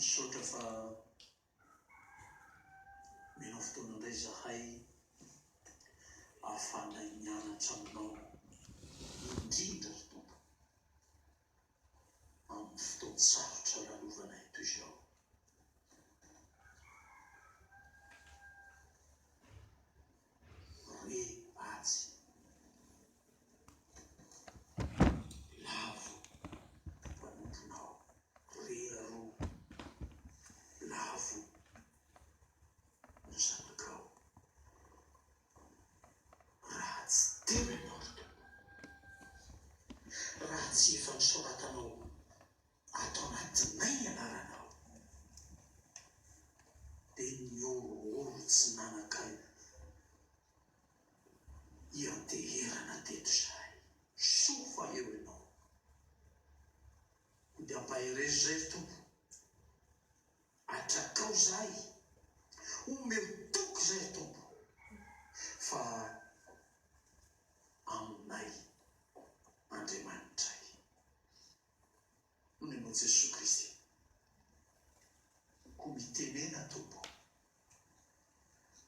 misaotra fa mino fotoana indray zahay ahafanay mianatra aminao indrindra ry tompo amin'ny fotoana sarotra lalovanay toy izao. Re atsy lavo mpanomponao, re aro lavo ny zanakao. Raha tsy tenanao ry tompo, raha tsy efa nisoratanao ato anatinay anaranao, dia ny orooro tsy nanakay ianteherana teto zahay. Sofa eo ianao dia ampaherezo zay ry tompo, atrakao zahay, omeo toko zay ry tompo, fa aminay Andriamanitray. Noho ny anao Jesosy Kristy, ko mitenena tompo,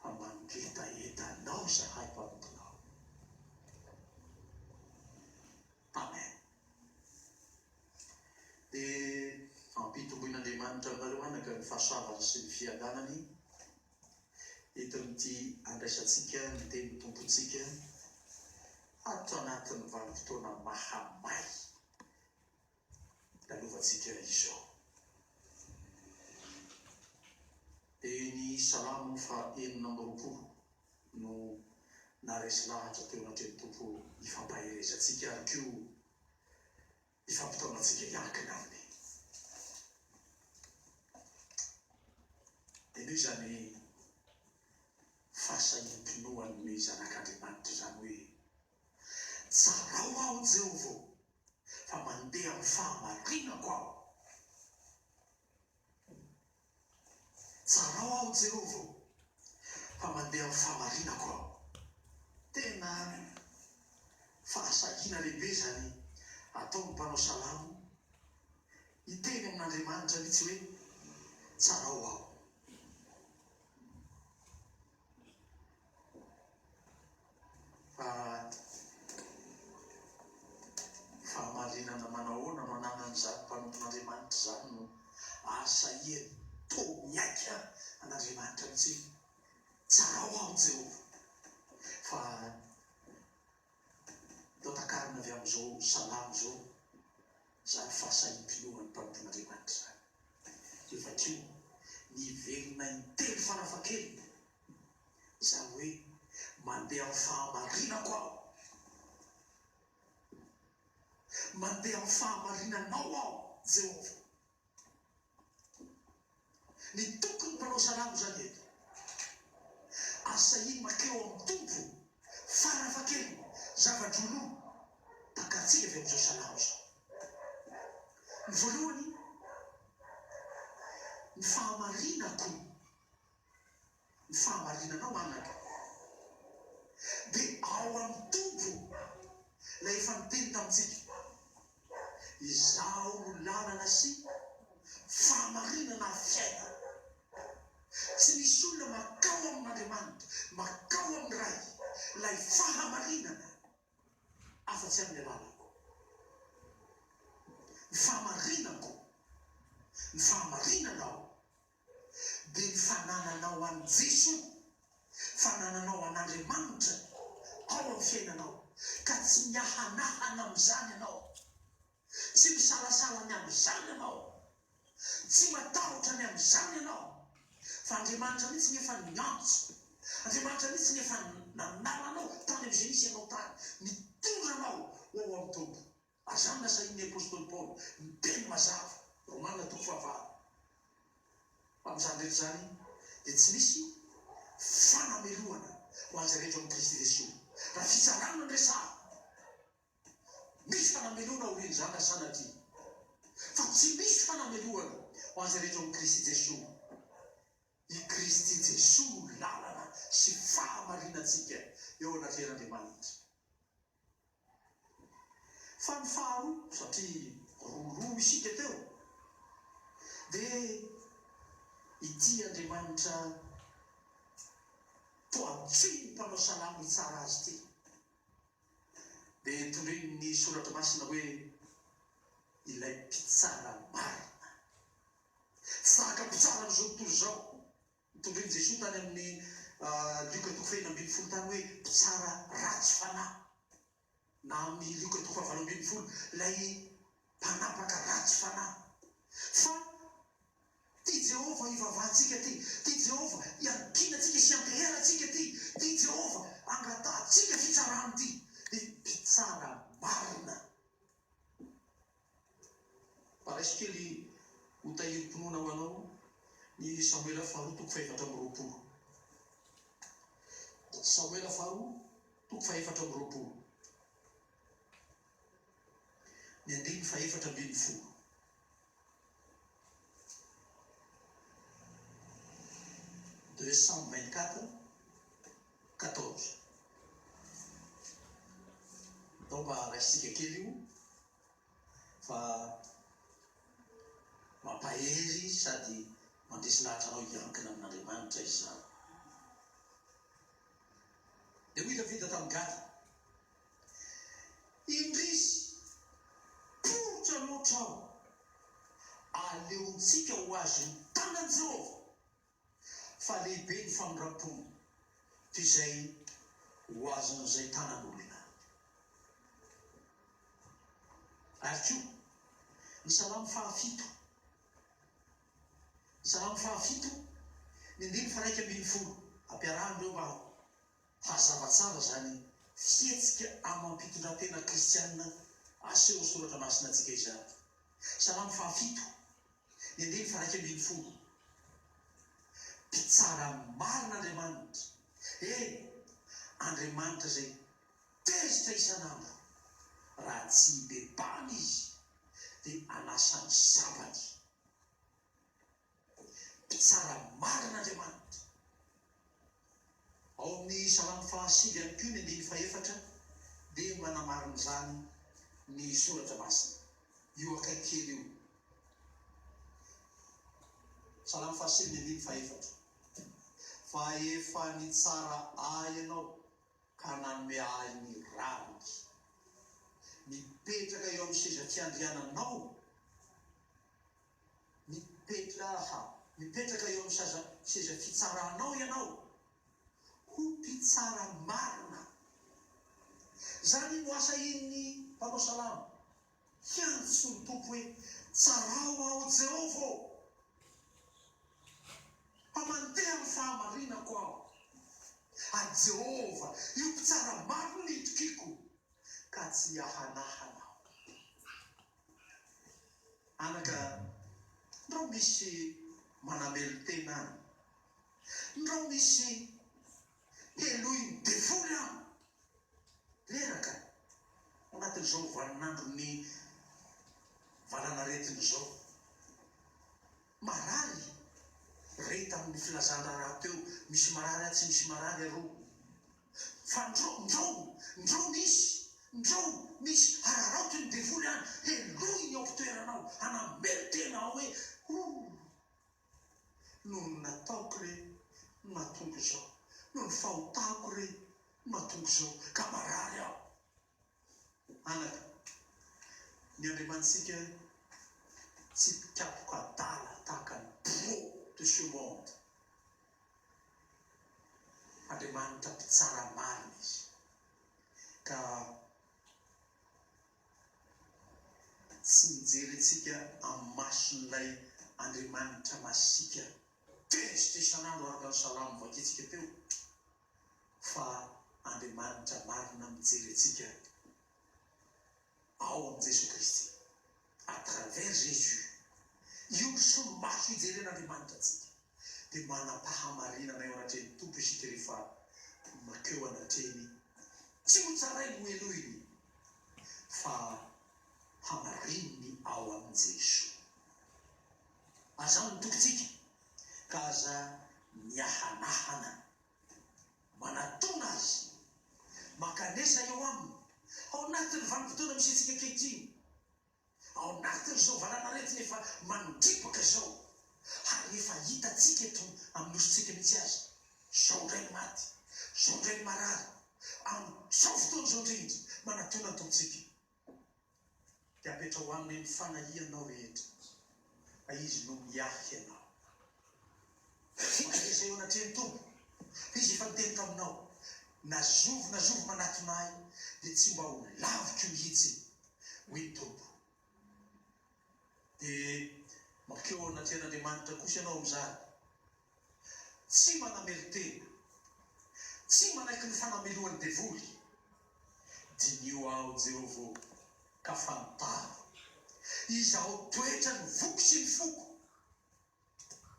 fa mangetaheta-nao zahay mpanomponao. Amen. Dia ampitomboin'Andriamanitra aminareo anaka ny fahasoavany sy ny fiadanany entin'ity andraisantsika ny teny tompontsika ato anatin'ny vanim-potoana mahamay lalovantsika izao. Dia ny salamo fa 4 no naresy lahatra teo anatin'ny tompo ifampaherezantsika ary koa ifampitaonantsika hiankina aminy. Dia noho izany fahasahiam-pinoan'ny zanak'Andriamanitra izany hoe tsarao aho Jehova fa mandeha amin'ny fahamarinako aho. Tsarao aho Jehova fa mandeha amin'ny fahamarinako aho. Tena fahasahiana lehibe zany ataon'ny mpanao salamo hiteny amin'Andriamanitra mihitsy hoe tsarao aho. Fa fahamarinana manahoana no ananan'izany mpanompon'Andriamanitra zany no ahasahiany to miaika an'Andriamanitra mihitsy hoe tsarao aho Jehova. Fa tao takarina avy amin'izao salamo zao zany fahasahiam-pinoan'ny mpanompon'Andriamanitra zany. Efa keo niverina intelo fara-fakely izany hoe mandeha amin'ny fahamarinako aho, mandeha amin'ny fahamarinanao aho Jehova. Ny tokony mpanao salamo zany eto asahiny makeo amin'ny tompo fara-fakely zavadroloa takatsika avy amin'izao salamo zao. Ny voalohany, ny fahamarinako, ny fahamarinanao anaka, dia ao amin'ny tompo ilay efa niteny tamintsika, izaho no lalana sy fahamarinana fiaina. Tsy misy olona makao amin'Andriamanitra, makao amin'ny ray ilay fahamarinana afa-tsy amin'ny alalako. Ny fahamarinako, ny fahamarinanao dia ny fanananao an'i Jesosy, fanananao an'Andriamanitra ao amin'ny fiainanao, ka tsy miahanahana amin'izany ianao, tsy misalasalany amin'izany ianao, tsy matahotra ny amin'izany ianao, fa Andriamanitra mihitsy ny efa niantso, Andriamanitra mihitsy ny efa nanananao tany amin'izay nisy ianao tany, nitondranao ho ao amin'ny tompo. Azany nasahin'ny apôstôly Paoly miteny mazava Romanina 5:5. Fa amin'izany rehetra zany dia tsy misy fanameloana ho azy rehetra amin'ny Kristy Jesosy. Raha fitsarana ny resahana, misy fanameloana ho reny zany sanatria, fa tsy misy fanameloana ho azy rehetra amin'ny Kristy Jesosy. I Kristy Jesosy lalana sy fahamarinantsika eo anatin'Andriamanitra. Fa ny faharoa, satria roa isika teo, dia ity Andriamanitra toatsiny mpanao salamo itsara azy ity dia tondreny ny soratra masina hoe ilay mpitsara marina. Saka mpitsara amin'izao tontolo izao tondreny Jesosy tany amin'ny Luka 2:20 tany hoe mpitsara ratsy fanahy, na amin'ny Luka 2:20 ilay mpanapaka ratsy fanahy. Fa ty Jehova ivavahantsika ty Jehova iankinantsika sy ampeheratsika ty Jehova angatantsika fitsarany ty mpitsara marina. Paraiso kely ho tahirim-pinoana ho anao ny Samuela 2:4. Samuela 2:4. Ny andiny 4:20. 224:14. Então mba raisitsika kely io fa mampahery sady mandresy lahatra anao hiankina amin'Andriamanitra izany. Dia ho ilavida tamin'ny gata indrisy potra loatra aho aleontsika ho azy ny tanany Jehova fa lehibe ny famindram-pony toy izay ho azon'izay tanan'olona. Ary koa ny Salamo 7. Salamo 7 ny andiny 1:10 ampiarahana mba hazava tsara zany fihetsika amampitondratena kristianina aseho soratra masina antsika izany. Salamo 7 ny andiny 1:10. Mpitsara marina Andriamanitra, Andriamanitra zay tezitra isan'andro, raha tsy bebany izy dia anasany sabany. Mpitsara marina Andriamanitra. Ao amin'ny Salamo 7 ihany koa ny andiny 4 dia manamarina izany ny soratra masina. Io akaiky kely io. Salamo 7 ny andiny 4. Fa efa nitsara ahy ianao ka nanome ahy ny raniky, mipetraka eo amin'ny seza fiandriananao, mipetraka eo amin'ny seza fitsaranao ianao, ho mpitsara marina. Zany no asa iny mpanao salamo, hiantso ny tompo hoe tsarao aho Jehova, mpamandeha amin'ny fahamarinako aho. Ary Jehova io mpitsara marina ny itokiko ka tsy ahanahana aho. Anaka, ndreo misy manamelo tena any, ndreo misy helohy ny devoly any leraka anatin'izao valinandro ny valanaretiny izao. Marary reta amin'ny filazana raha teo, misy marary tsy misy marary aroa. Fa ndreo misy araraoty ny devoly any, helohy ny ao fitoeranao, anamelo tena ao hoe noho ny nataoko re mahatongo izao, noho ny fahotako re mahatongo izao, ka marary aho. Anaka, ny Andriamantsika tsy mpikapoka adala tahaka ny pro de ce monde. Andriamanitra mpitsara marina izy, ka tsy mijery antsika amin'ny mason'ilay Andriamanitra masika tezitra isan'andro araka ny salamo vakitsika teo, fa Andriamanitra marina mijery antsika ao amin'ny Jesosy Kristy, à travers Jésus. Io ny solomaso ijeren'Andriamanitra antsika, dia manam-pahamarinana eo anatreny tompo isika rehefa makeo anatreny. Tsy ho tsarainy ho elohiny, fa hamarininy ao amin'ny Jesosy. Aza ny tompontsika ka aza miahanahana, manatona azy, makanesa eo aminy, ao anatin'ny vanim-potoana misy antsika kehitriny, ao anatin'izao valanaretiny efa manodripaka izao, ary efa hitatsika eto amin'nositsika mihitsy azy zao ndray ny maty zao ndray ny marary am'zao fotoana zao indrindra manatona ataontsika dia apetra ho aminy ny fanahianao rehetra izy no miahy ianao esa eo anatreny tompo izy efa niteny taminao nazovo manatonay dia tsy mba ho laviko mihitsy hoy tompo dia makeo anatren'Andriamanitra kosa ianao am'izany tsy manameritena tsy manaiky ny fanamelohan'ny devoly dinio aho Jehovah ka fantaro izaho toetra ny voko sy ny foko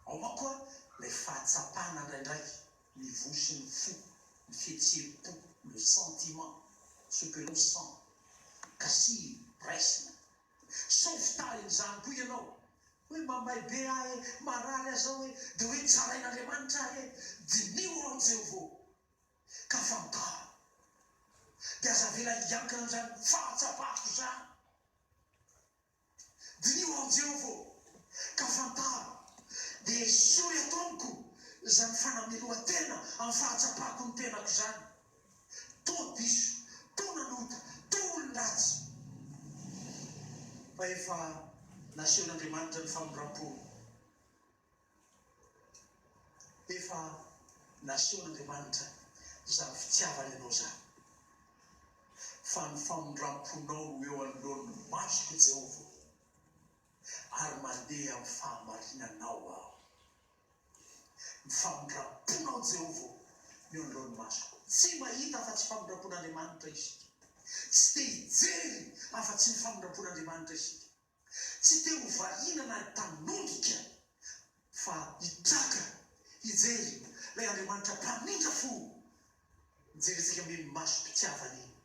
ao mankoa le fahatsapana ndraindraiky ny vo sy ny foko ny fihetseham-po le sentiment ce que l'on sent kasi raisina sauvetage-n'izany koa ianao hoe mamay be ahy marary aza hoe dia hoe tsarain'Andriamanitra ahy dinio aho Jehovah ka fantaro dia aza vela hiankina amin'izany fahatsapako zany dinio aho Jehovah ka fantaro dia sory ataoniko zany fanamelohan-tena amin'ny fahatsapako ny tenako zany to diso to nanota to olon-dratsy fa efa nasehon'Andriamanitra ny famondram-po efa nasehon'Andriamanitra zany fitiavany ianao zany fa ny famondram-ponao no eo anoloan'ny masoko Jehovah ary mandeha amin'ny fahamarinanao aho ny famondram-ponao Jehovah eo anoloan'ny masoko tsy mahita afa-tsy famondram-pon'Andriamanitra isika tsy te hijery afa-tsy ny famondram-pon'Andriamanitra isika tsy te ho vahinana tanondrika fa hitraka hijery ilay Andriamanitra mpanindra fo mijerentsika meny maso mpitiavany iny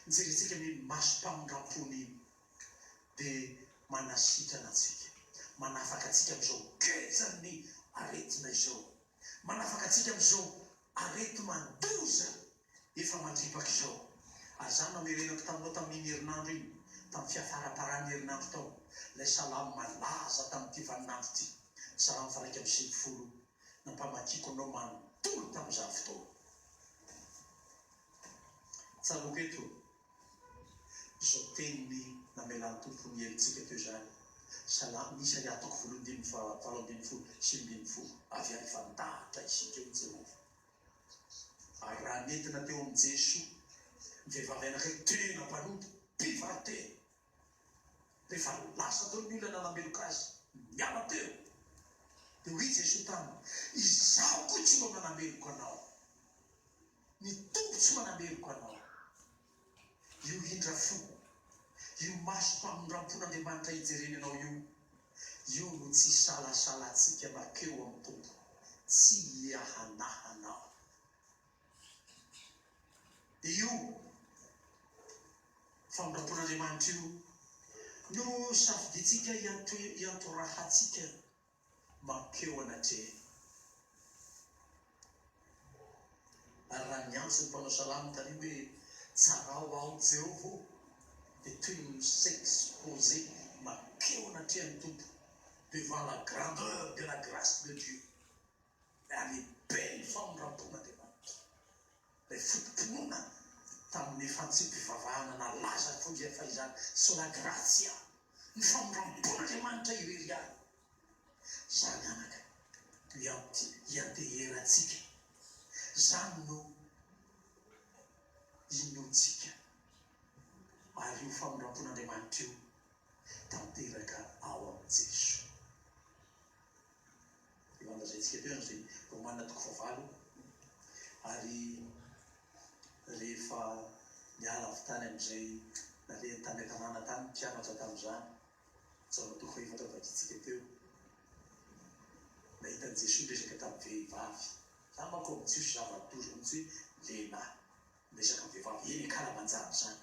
mijerentsika meny maso mpamondram-pony iny dia manasitrana atsika manafaka atsika amin'izao kezan'ny aretina izao manafaka atsika amin'izao arety mandoza efa mandripaka izao azana merenako taminao tamin'iny herinandro iny tamin'ny fiafaraparany herinandro tao ilay salamo malaza tamin'ity vaninandro ity salamo faraika amin'ny sivifolo nampamakiko anao manontolo tamin'izany fotoana tsaroko eto izao teniny namelan'ny tompony helitsika teo zany salamo misy ary atoko volondimy valondimy folo sivindimy folo avy ary fandahatra isika eo Jehovah ary raha nentina teo amin'ny Jesoa vehivavy anakay tena mpanota mpivarotena rehefa lasa tao ny olona nanameloka azy miala teo dia hoy Jesoa taminy izaho koa tsy mba manameloko anao ny tompo tsy manameloko anao io indra fo io maso mpamondram-pon'Andriamanitra hijereny anao io no tsy salasalatsika makeo amin'ny tompo tsy hiahanahanao dia io famondram-pon'Andriamanitra io no safiditsika hiantorahatsika makeo anatreny ary raha niantso ny mpanao salamo tany hoe tsarao aho Jehovah dia toy ny s'exposer makeo anatrehany tompo devant la grandeur de la grâce de Dieu ary belle famondram-pon'Andriamanitra ilay fotomponona tamin'ny efantsym-pivavahana nalaza fodry fa izany sola grazia ny famondram-pon'Andriamanitra irery any zany anaka hianteheratsika zany no inotsika ary io famondram-pon'Andriamanitra io tanteraka ao amin'ny Jesoa eo andazaintsika teo zay Romana toko favalo ary rehefa niala avy tany amin'izay nalehany tany an-tanàna tany mpianatra tamin'izany jaona toko faefatra vakitsika teo nahitany Jesoa resaka tamin'ny vehivavy za manko amin'ny Jiosy zava-doza mihitsy hoe lehilahy resaka vehivavy eny karamanjany zany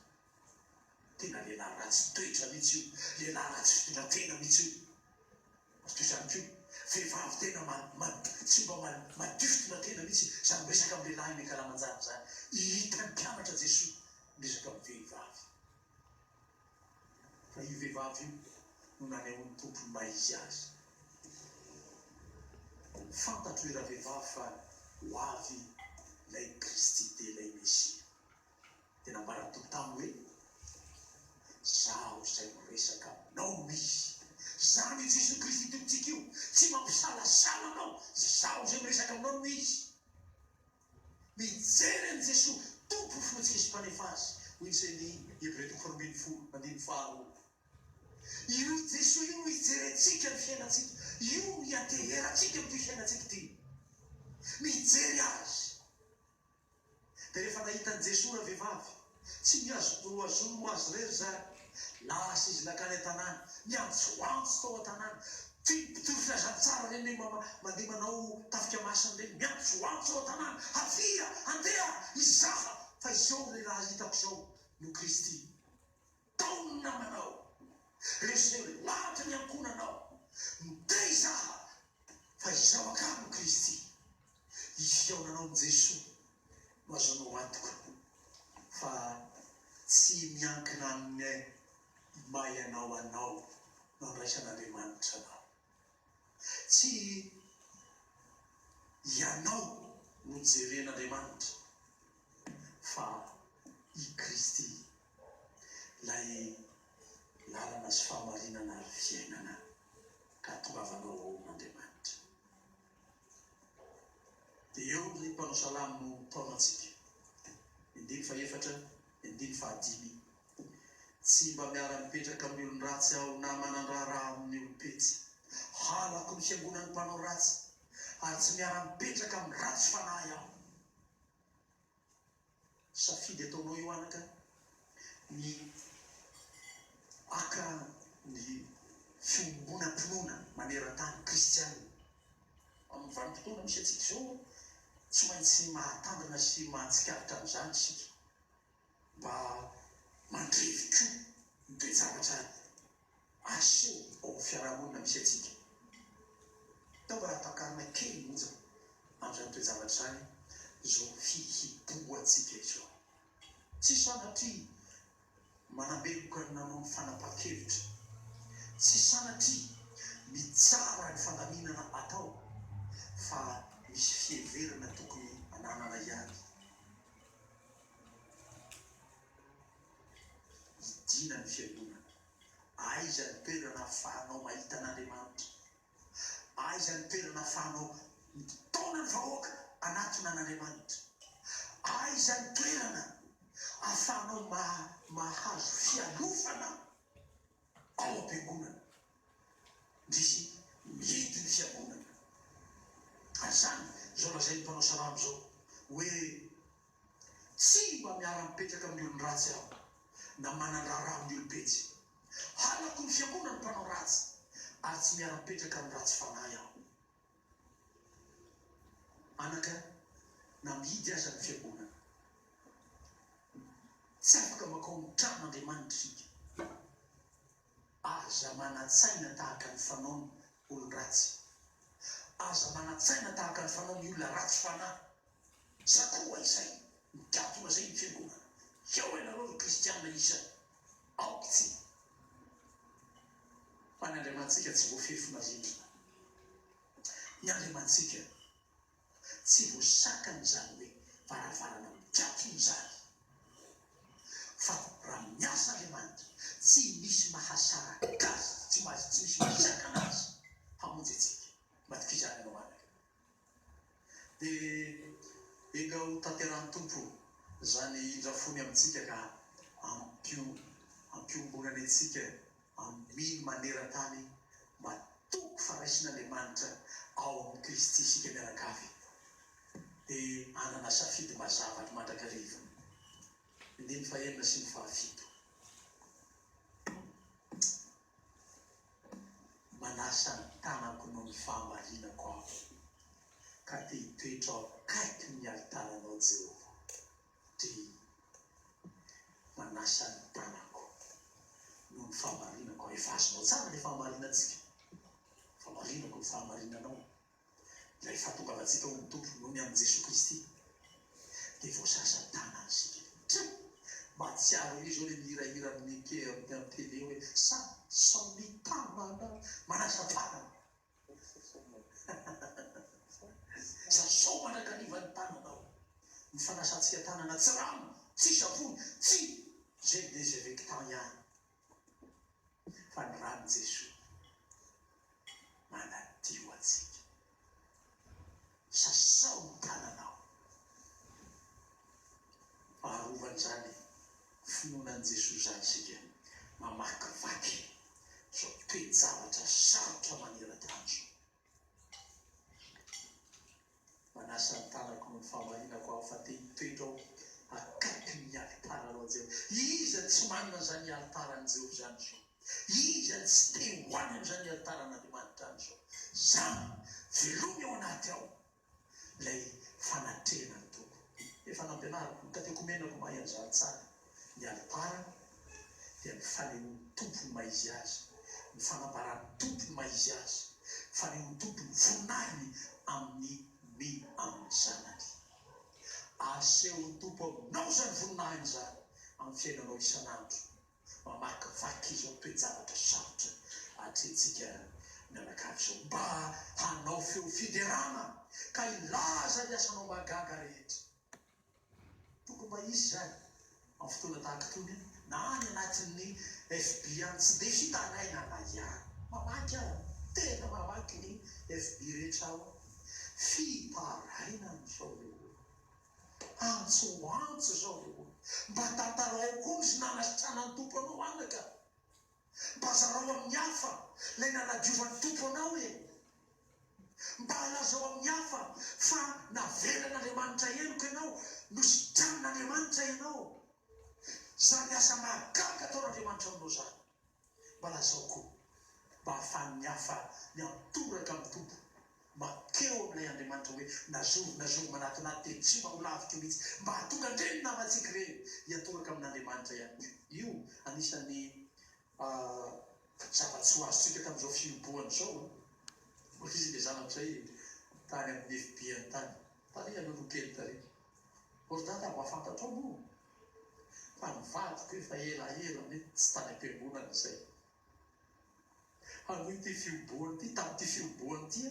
tena lehilahy ratsy toetra mihitsy io lehilahy ratsy fitondratena mihitsy io toy zany kio vehivavy tena tsy mba madio fitondratena mihitsy zany resaka amin'ny lehilahy eny karamanjany zany hitany mpianatra Jesoa resaka amin'ny vehivavy fa io vehivavy io no nanehony tompony maizy azy fantatro ira vehivavy fa ho avy ilay Kristy dia ilay Mesia. Tena mbaratoko taminy hoe zaho izay miresaka aminao misy. Zany io Jesosy Kristy tompitsika io, tsy mampisalasala anao, zaho izay miresaka aminao misy. Mijery an' Jesosy tompo fotsika sy mpanefa azy. Hoy izay ny Hébreux 4:4. Io Jesosy io hijerentsika ny fiainantsika, io hiateheratsika amin'ny fiainantsika ty. Mijery azy. Dia rehefa nahita an' Jesosy raha vehivavy, tsy miazono azy rery zany. Lasa izy nakany an-tanàna, miantsoantso tao an-tanàna. Mpitory filazantsara reny mandeha manao tafika masina reny, miantsoantso ao an-tanàna. Avia, andeha, izaha. Fa izao le raha hitako izao no Kristy. Taony namanao. Reseo lahatra ny ankonanao. Ndeha izaha. Fa izao akamo Kristy. Ifiaonanao amin'i Jesosy no azonao antoka. Fa tsy miankina amin'ny mahay anao no andraisan'Andriamanitra anao. Tsy ianao no jeren'Andriamanitra, fa i Kristy lay lalana sy fahamarinana ary fiainana ka tongavanao amin'Andriamanitra. Dia eo ny mpanao salamo no taonantsika. 4:5. Tsy mba miara-mipetraka amin'ny olon ratsy aho na manandrara amin'ny olom-petsy. Halako ny fiangonan'ny mpanao ratsy, ary tsy miara-mipetraka amin'ny ratsy fanahy aho. Safidy ataonao io anaka ny aka ny fiombonam-pinoana maneran-tany kristianina. Amin'ny vanim-potoana misy antsika izao, tsy maintsy mahatandrina sy mahatsikaritra amin'izany isika mba mandrivy koa ny toe-javatra aseho ao amin'ny fiarahamonina misy antsika. Tao mba raha-takarina kely monja amin'izany toe-javatra izany izao fihibo antsika izao. Tsy sanatria manambeloka nanao ny fanapahan-kevitra, tsy sanatria mitsara ny fandaminana atao, fa misy fiheverana tokony ananana ihany. Idina ny fiangonana. Aiza ny toerana ahafahanao mahita an'Andriamanitra? Aiza ny toerana ahafahanao mitona ny vahoaka anatona an'Andriamanitra? Aiza ny toerana ahafahanao mahazo fialofana ao am-piangonana? Ndrisy mihidy ny fiangonana. Ary zany zao lazay ny mpanao salamo zao hoe tsy mba miara-mipetraka amin'ny olon ratsy aho na manandrara amin'ny olom-petsy. Halako ny fiangonana ny mpanao ratsy, ary tsy miara-mipetraka amin'ny ratsy fanahy aho. Anaka na mihidy aza ny fiangonana, tsy afaka makao ny tranon'Andriamanitra isika. Aza manatsaina tahaka ny fanaony olon-ratsy, aza manatsaina tahaka ny fanaony olona ratsy fanahy. Zakoa izay mikatona zay ny fiangonana. Eo ianareo ny kristianina isa aoky tsy. Fa ny Andriamantsika tsy voafefina rindrina. Ny Andriamantsika tsy voasakany zany hoe varavarana mikatona zany. Fa raha miasa Andriamanitra, tsy misy mahasara gazy, tsy misy mahasakana azy hamonjy antsika. Matikizany anao anaka. Dia enga ho tanteran'ny tompo zany indrafony amintsika ka ampiombonany antsika aminy maneran-tany matoko faraisin'Andriamanitra ao amin'ny Kristy isika miaraka-avy. Dia anana safidy mazava ny mandrakariva. 5:7. Manasa ny tanako noho ny fahamarinako aho, ka te hitoetra ao akaiky ny alitaranao Jehova. Dia manasa ny tanako noho ny fahamarinako aho. Efa azonao tsara ny fahamarinantsika. Fahamarinako ny fahamarinanao. Ilay fahatongavantsika ho ny tompo noho ny amin'i Jesosy Kristy. Dia voasasa tana antsika. Mahatsiaro izy hoe mihirahira amin'ny tele hoe samitana manasa tanana. zasao manakanivan'ny tananao ny fanasantsika tanana tsy rano tsy savony tsy zay des évectants ihany fa ny rano Jesosy manadio atsika sasao ny tananao faharovan'izany finoanan'i Jesosy zany sika mamakivaky zao toe-javatra sarotra maneran-tany manasa ny tanako no famarinako aho fa toetrao akaiky ny altaranao Jehova. Iza tsy manana zany altaran' Jehova zany zao. Iza tsy te hoany am'zany altaran'Andriamanitra any zao. Zany velomy ao anaty ao lay fanatrena ny tompo. Efa nampianariko tateko menako mahay an'izany tsara. Ny altara dia ny fanehoan'ny tompo ny maizy azy, ny fanamparan'ny tompo ny maizy azy, fanehoan'ny tompo ny voninahiny amin'ny amin'ny zanany. Asehon'ny tompo aminao zany voninahiny zany amin'ny fiainanao isan'andro. Mamakivaky izao toe-javatra sarotra atrentsika mianakavy zao mba hanao feo fiderana ka ilaza ny asanao magaga rehetra. Tokony mba izy zany amin'ny fotoana tahaka itony na any anatin'ny FB any tsy dia fitanaina na ihany. Mamaky aho, tena mamaky ny FB rehetra aho. Fitaraina n'izao eo antso zao eo mba tantarao koa ny nanasitranan'ny tompo anao anaka mba zarao amin'ny hafa lay nanadiovan'ny tompo anao e mba lazao amin'ny hafa fa navelan'Andriamanitra henoko ianao nositran'Andriamanitra ianao zany asa mahagaga ataon'Andriamanitra aminao zany mba lazao koa mba ahafahan'ny hafa ny antoraka amin'ny tompo makeo amin'ilay Andriamanitra hoe nazoro manatinaty teny tsy maholavika mihitsy mba hatonga ndreny namatsika ireny hiatoraka amin'Andriamanitra ihany. Io anisan'ny zava-tsy ho azontsika tamin'izao fiomboana zao. Izy dia zanak'izay tany amin'ny FB any tany tary aloha kely tary ordata mba fantatrao moa fa nivadiko efa ela mety tsy tany am-piangonana izay anohy ty fiomboana ty tamin'ity fiomboana ty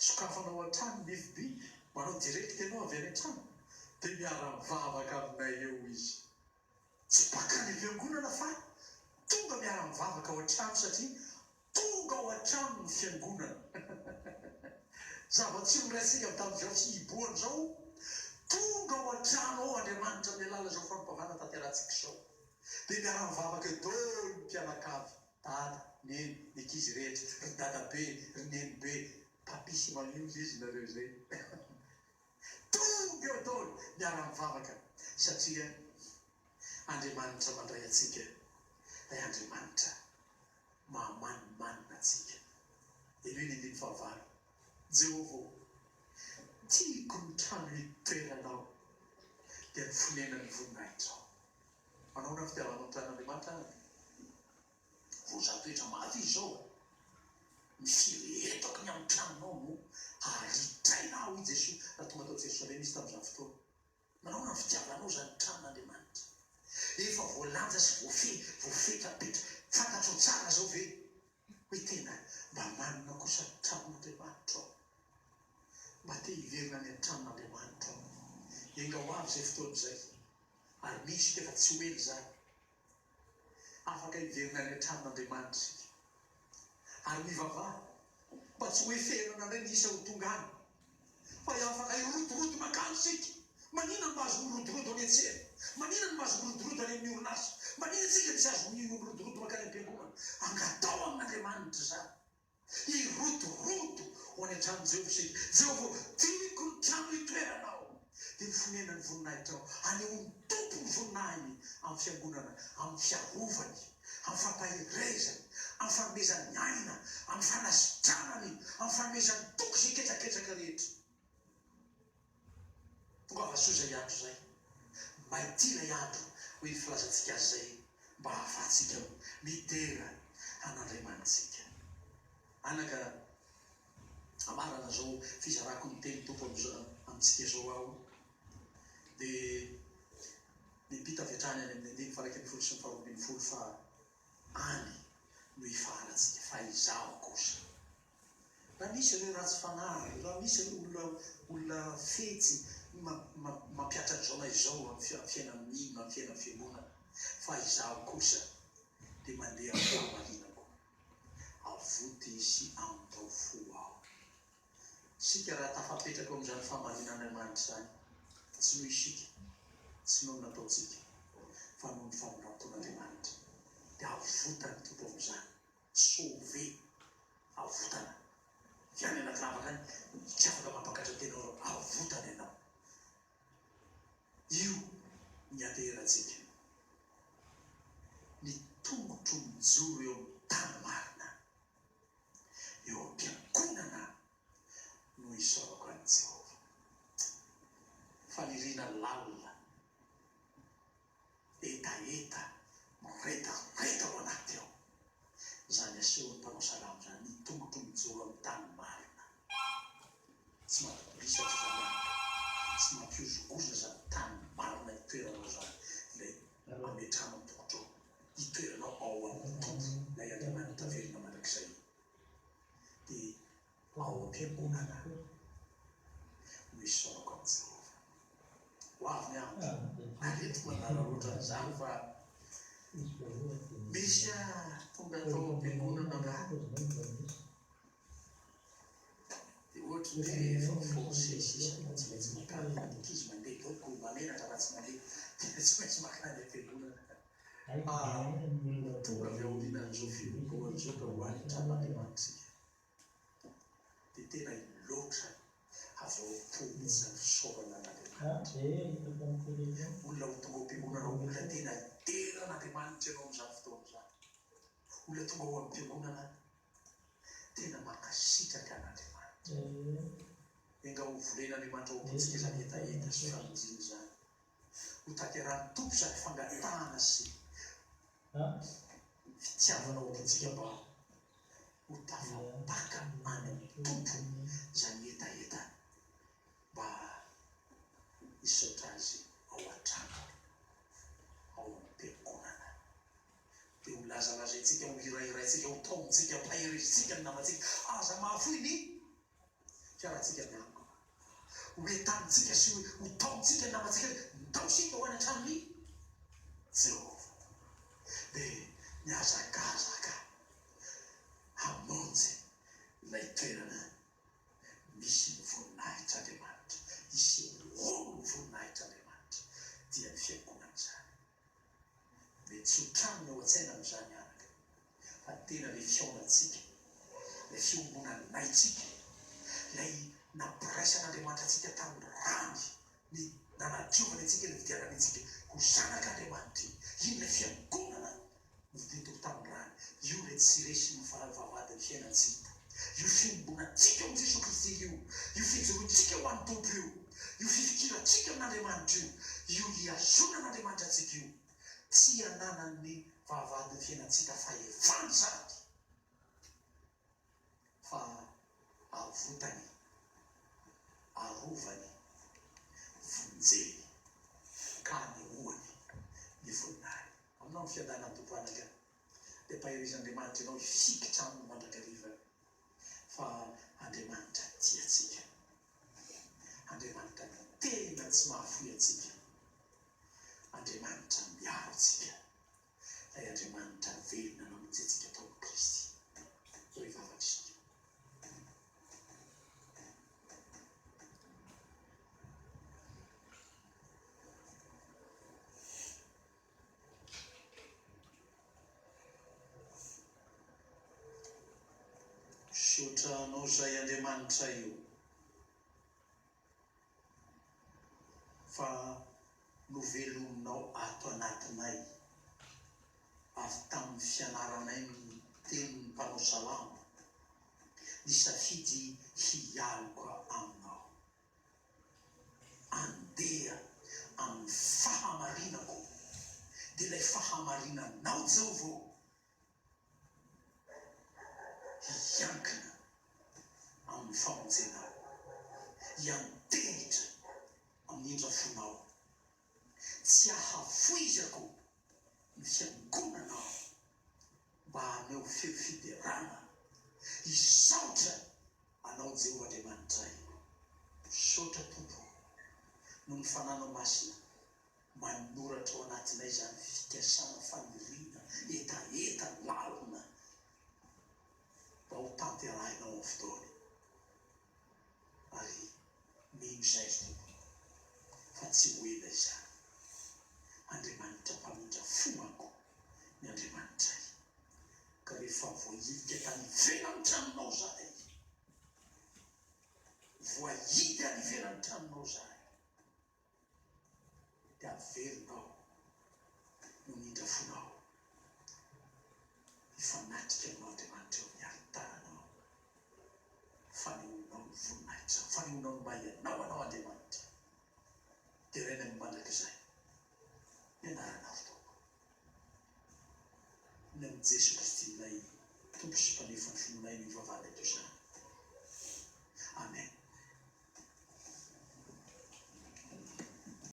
sokafanao an-trano ny FB manao direct ianao avy any an-trano dia miara-mivavaka aminay eo izy tsy baka ny fiangonana fa tonga miara-mivavaka ao an-trano satria tonga ao an-trano ny fiangonana zava-tsy miraitsika tamin'izao fihiboana zao tonga ao an-trano ao Andriamanitra amin'ny alala zao fampavana tanteratsika zao dia miara-mivavaka daholo ny mpianakavy dada neny ny ankizy rehetra ry dadabe ry nenibe papisy maniozy izy nareo zay tonga eo daholo miara-mivavaka satria Andriamanitra mandray atsika lay Andriamanitra mamanimanina atsika. Elo iny indiny fahavalo Jehova tiako ny trano hitoeranao dia ny fonenan'ny voninahitra manao na fitiavanao tran'Andriamanitra vozatoetra maty izao mifiretako ny amin'ny tranonao no aritrainao i Jesosy raha tonga tao Jerosalema izy tamin'izany fotoana manao na fitiavanao zany tran'Andriamanitra efa voalanja sy voafetrapetra fantatro tsara zao ve hoe tena mba manina kosa tranon'Andriamanitra mba te hiverina ny tranon'Andriamanitra enga ho avy zay fotoana zay ary misy tefa tsy hoely zany afaka hiverina ny tranon'Andriamanitra ary mivavaha mba tsy hoe ferana ndray ny isa ho tonga any fa afaka hirotoroto makano sika. Manina ny mahazo mirodorodo any an-tsena, manina ny mahazo mirodorodo any amin'ny orinasa, manina tsika tsy azo mirodorodo makany am-piangonana angatao amin'Andriamanitra zany hirotorodo ho any an-trano Jehova sika. Jehova tiako ny trano hitoeranao dia ny fonenan'ny voninahitra ao hanehoan'ny tompo ny voninahiny amin'ny fiangonana, amin'ny fiarovany, amin'ny fampahirezany, amin'ny fanomezany aina, amin'ny fanasitranany, amin'ny fanomezany toko zay ketsaketraka rehetra. Tonga vasoa zay andro zay maity ilay andro hoe ny filazantsika azy zay mba hahafahantsika midera an'Andriamanitsika. Anaka amarana zao fizarako ny teny tompo amintsika zao aho dia nipita avy hatrany any amin'ny andiny faraika ambin'ny folo sy ny faharoa ambin'ny folo fa any no hifarantsika fa izao kosa raha misy ireo ratsy fanahy, raha misy olona fetsy mampiatra Jolay izao amin'ny fiainana mino, amin'ny fiainana fiangonana, fa izaho kosa dia mandeha amin'ny fahamarinako. Avoty sy amin'ny fo aho. Sika raha tafapetraka amin'izany fahamarinan'Andriamanitra izany, tsy noho isika, tsy noho nataontsika, fa noho ny famoraton'Andriamanitra. Dia avotana tompo amin'izany, sauvé, avotana. Fiany anakiravaka any, tsy afaka mampakatra tenao, avotana ianao. Io ny aterantsika. Ny tongotro mijoro eo amin'ny tany marina, eo am-piangonana no isaorako an'i Jehova. Faniriana lalina, etaeta, miretareta ao anaty ao. Zany asehon'ny mpanao salamo zany, ny tongotro mijoro amin'ny tany marina. Tsy mampipolisa tsy zany, tsy mampiozogozona zany tany marina itoeranao zany, ilay ametrahana tongotro itoeranao ao amin'ny tompo, ilay Andriamanitra taverina mandrakizay. Dia ao am-piangonana no isaorako an'i Jehova. Ho avy ny andro, aretiko manara ohatran'izany fa misy tonga tao am-piangonana raha. Dia ohatry ny efa forcé sisa, tsy maintsy makany ankizy mandeha loko mamenatra raha tsy mandeha, tsy maintsy makany am-piangonana. Tonga avy aorinan'izao fivokoan'izao ka ho any traman'Andriamanitsika. Dia tena iloatra avy ao am-pony izany fisaorana an'Andriamanitra. Olona ho tonga am-piangonana, olona tena iteran'Andriamanitra ianao amin'izany fotoana izany. Olona tonga ao am-piangonana tena mankasitraka an'Andriamanitra. Enga ho volen'Andriamanitra ao am-pontsika izany etaeta sy famonjena izany. Ho tanterahany tompo izany fangatahana sy fitiavana ao am-pontsika mba ho tafapaka any amin'ny tompo izany etaeta mba hisaotra azy ao an-trano, ao am-piangonana. Dia ho lazalazaintsika, ho irairaintsika, ho taontsika, mpahirizitsika ny namantsika. Aza mahafoiny fiarantsika miango. Ho entanitsika sy ho taontsika ny namantsika. Taosika ho any an-tranony Jehova. Dia miazakazaka hamonjy ilay toerana misy ny voninahitra Andriamanitra, isehoany ny voninahitra Andriamanitra dia ny fiangonana izany. Mety tsy ho tranony ao an-tsaina amin'izany anaka, fa tena ilay fiaonantsika, ilay fiangonanaitsika, ilay nampiraisan'Andriamanitra antsika tamin'ny rany, ny nanadiovana antsika, ny vidianana antsika ho zanak'Andriamanitra. Iny ilay fiangonana nodintoko tamin'ny rany. Io ilay tsy resy ny vavadiny fiainantsika. Io fiangonantsika ao Jesosy Kristy io, io fijoroantsika ho an'ny tompo io, io fifikirantsika amin'Andriamanitra io, io hiazonan'Andriamanitra antsika io. Tsy hananan'ny vavadiny fiainantsika fahefan'ny zany, fa avotany, arovany, vonjeny, ka nehoany ny voninahiny. Aminao ny fiadanany tompo anaka, dia mpahirizan'Andriamanitra ianao hifikitra aminy mandrakariva. Fa Andriamanitra tiantsika, Andriamanitra tena tsy mahafoy antsika, Andriamanitra miaro antsika, ilay Andriamanitra velona namonjy antsika tao amin'i Kristy. Rehefavatr'isika. Siotranao izay Andriamanitra io, fa novelominao ato anatinay avy tamin'ny fianaranay ny tenin'ny mpanao salamo, nisafidy hialika aminao, andeha amin'ny fahamarinako. Dia ilay fahamarinanao Jehova hiankina amin'ny famonjenao, hiantehitra amin'ny indrafonao. Tsy ahafoizako ny fiangonanao mba haneo feo fiderana, hisaotra anao Jehova Andriamanitra misaotra tompo no ny fananao masina manoratra ao anatinay zany fikasana faniriana etaeta lalina mba ho tanterahinao amin'ny fotoany ary mino izay tompo fa tsy hoela izany. Andriamanitra mpamindra fomako ny Andriamanitra ka rehefa voahidy tany ivelany tranonao zany voahidy any ivelany tranonao zany dia averinao no mindra fonao mifanatrika aminao Andriamanitra eo amin'ny alitananao fanehoanao ny voninahitra fanehoanao ny mahianao anao Andriamanitra dia raina ny mandrakizay ianarana fotoako ny amin'ny Jesy Kristy ilay tompo sy mpanefa ny finoanay ny vavahana eto